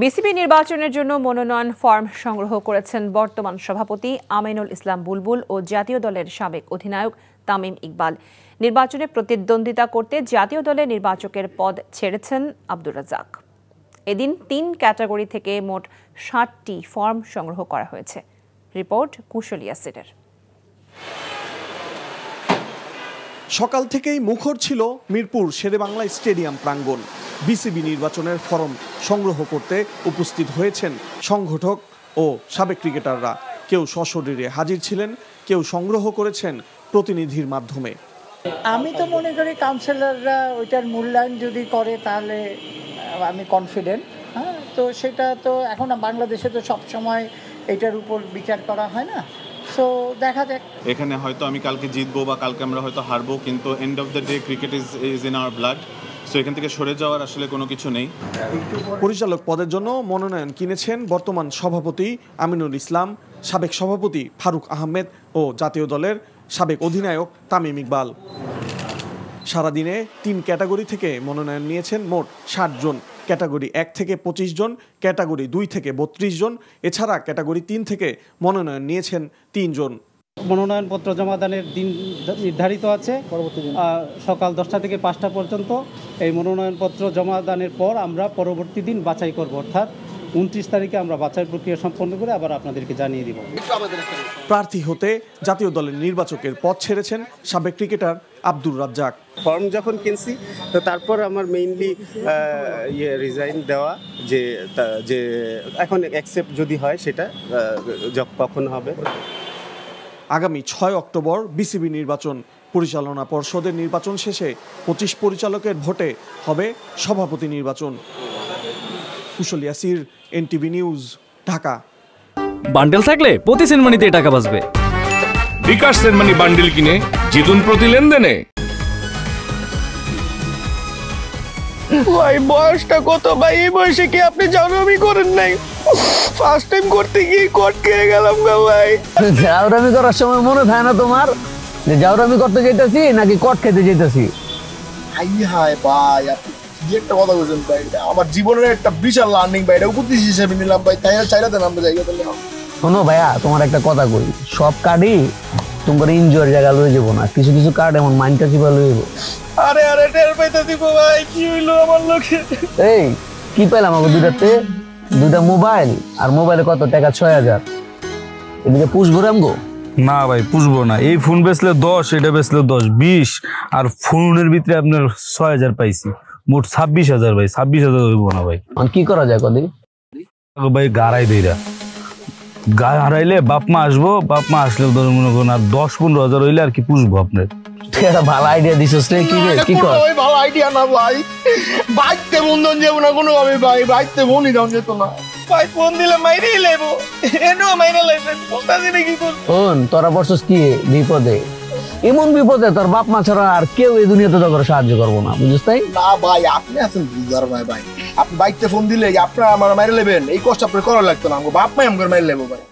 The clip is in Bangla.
বিসিবি নির্বাচনের জন্য মনোনয়ন ফর্ম সংগ্রহ করেছেন বর্তমান সভাপতি আমিনুল ইসলাম বুলবুল ও জাতীয় দলের সাবেক অধিনায়ক তামিম ইকবাল। নির্বাচনে প্রতিদ্বন্দ্বিতা করতে জাতীয় দলের নির্বাচকের পদ ছেড়েছেন আব্দুর রাজ্জাক। এদিন ৩ ক্যাটাগরি থেকে মোট ৬০টি ফর্ম সংগ্রহ করা হয়েছে। রিপোর্ট কুশল ইয়াসিরের। সকাল থেকেই মুখর ছিল মিরপুর শেরেবাংলা স্টেডিয়াম প্রাঙ্গণ। বিসিবি নির্বাচনের ফরম সংগ্রহ করতে উপস্থিত হয়েছেন সংগঠক ও সাবেক ক্রিকেটাররা। কেউ সশরীরে হাজির ছিলেন, কেউ সংগ্রহ করেছেন প্রতিনিধির মাধ্যমে। আমি তো মনে করি কাউন্সিলররা ওইটার মূল্যায়ন যদি করে তাহলে আমি কনফিডেন্ট। তো সেটা তো এখন বাংলাদেশে তো সবসময় এটার উপর বিচার করা হয় না, সো দেখা যাক। এখানে হয়তো আমি কালকে জিতবো বা কালকে আমরা হয়তো হারবো, কিন্তু end of the day cricket is in our blood. So এখান থেকে সরে যাওয়ার আসলে কোনো কিছু নেই। পরিচালক পদের জন্য মনোনয়ন কিনেছেন বর্তমান সভাপতি আমিনুল ইসলাম, সাবেক সভাপতি ফারুক আহমেদ ও জাতীয় দলের সাবেক অধিনায়ক তামিম ইকবাল। সারাদিনে ৩ ক্যাটাগরি থেকে মনোনয়ন নিয়েছেন মোট ৬০ জন। ক্যাটাগরি ১ থেকে ২৫ জন, ক্যাটাগরি ২ থেকে ৩২ জন, এছাড়া ক্যাটাগরি ৩ থেকে মনোনয়ন নিয়েছেন ৩ জন। মনোনয়নপত্র জমাদানের দিন নির্ধারিত আছে সকাল 10টা থেকে 5টা পর্যন্ত। এই মনোনয়নপত্র জমাদানের পর আমরা পরবর্তী দিন বাছাই করব, অর্থাৎ 29 তারিখে আমরা বাছাই প্রক্রিয়া সম্পন্ন করে আবার আপনাদেরকে জানিয়ে দিব। প্রার্থী হতে জাতীয় দলের নির্বাচকের পদ ছেড়েছেন সাবেক ক্রিকেটার আব্দুর রাজ্জাক। ফর্ম যখন কিনছি তো তারপর আমার মেইনলি রিজাইন দেওয়া, যে এখন অ্যাকসেপ্ট যদি হয় সেটা কখন হবে। আগামী ৬ অক্টোবর বিসিবি নির্বাচন। পরিচালনা পর্ষদের নির্বাচন শেষে 25 পরিচালকের ভোটে হবে সভাপতি নির্বাচন। Kushal Yasir, NTV news, Dhaka. Bundle থাকলে প্রতি সেনমানিতে টাকা বাঁচবে। বিকাশ সেনমানি বান্ডেল কিনে জিতুন প্রতি লেনদেনে। ভাই বয়সটা কত ভাই? এই বয়সে কি আপনি জানামি করেন নাই? ফার্স্ট টাইম করতে গিয়ে কট খেয়ে গেলাম গা ভাই। জাউরামি করার সময় মনে থাকে না তোমার যে জাউরামি করতে যেতেছি নাকি কট খেতে যেতেছি? হাই ভাই, আপনি কি একটা কথা বলছেন ভাই? আমার জীবনের একটা বিশাল লার্নিং ভাই, এটা উপদেশ হিসেবে নিলাম ভাই। তাই চাইরা দেন আমরা জায়গা দিলে। শোনো ভাইয়া, তোমার একটা কথা কই, সব কার্ডই তোমার এনজয়ের জায়গা লয়ে যাবো না, কিছু কিছু কার্ড এমন মাইন্ডটা চিপা লয়ে যাবো। আরে টের পাইতে দিব ভাই, কি হইলো আমার লোকে? এই কি পাইলাম আমাকে দুইটা মোবাইল, আর মোবাইলে কত টাকা? ৬,০০০। এদিকে পুষবো রামগো? না ভাই পুষবো না। এই ফোন বেচলে ১০, এটা বেচলে ১০, ২০, আর ফোনের ভিতরে আপনার ৬,০০০ পাইছি, মোট ২৬,০০০ ভাই। ২৬,০০০ হইব না ভাই। কি করা যায় কদি ভাই? গাড়াই দেইরা গায়ে হারাইলে বাপ মা আসবো, বাপ মা আসলে ধরুন মনে করুন আর ১০-১৫,০০০ হইলে আর কি পুষবো আপনার। ভালো আইডিয়া দিছিস রে। কি কর? ভালো আইডিয়া না ভাই, বাইতে বন্ধন যাবো না কোনো ভাবে ভাই, বাইতে বনি দাও যেত না ভাই। ফোন দিলে মাইরেই লাইবো, এনো মাইরে লাইবে। বুঝতাছি না কি করব। শোন, তোরা বসছিস কি বিপদে? এমন বিপদে তোর বাপ মা ছাড়া আর কেউ এই দুনিয়াতে তোর সাহায্য করবো না, বুঝছিস? তাই না ভাই, আপনি আছেন বুঝার ভাই। আপনি বাইতে ফোন দিলে আপনারা আমার মাইরে লেবেন, এই কষ্ট আপনার করা লাগতো না। বাপ মাই আমার মাইরে লেবো ভাই।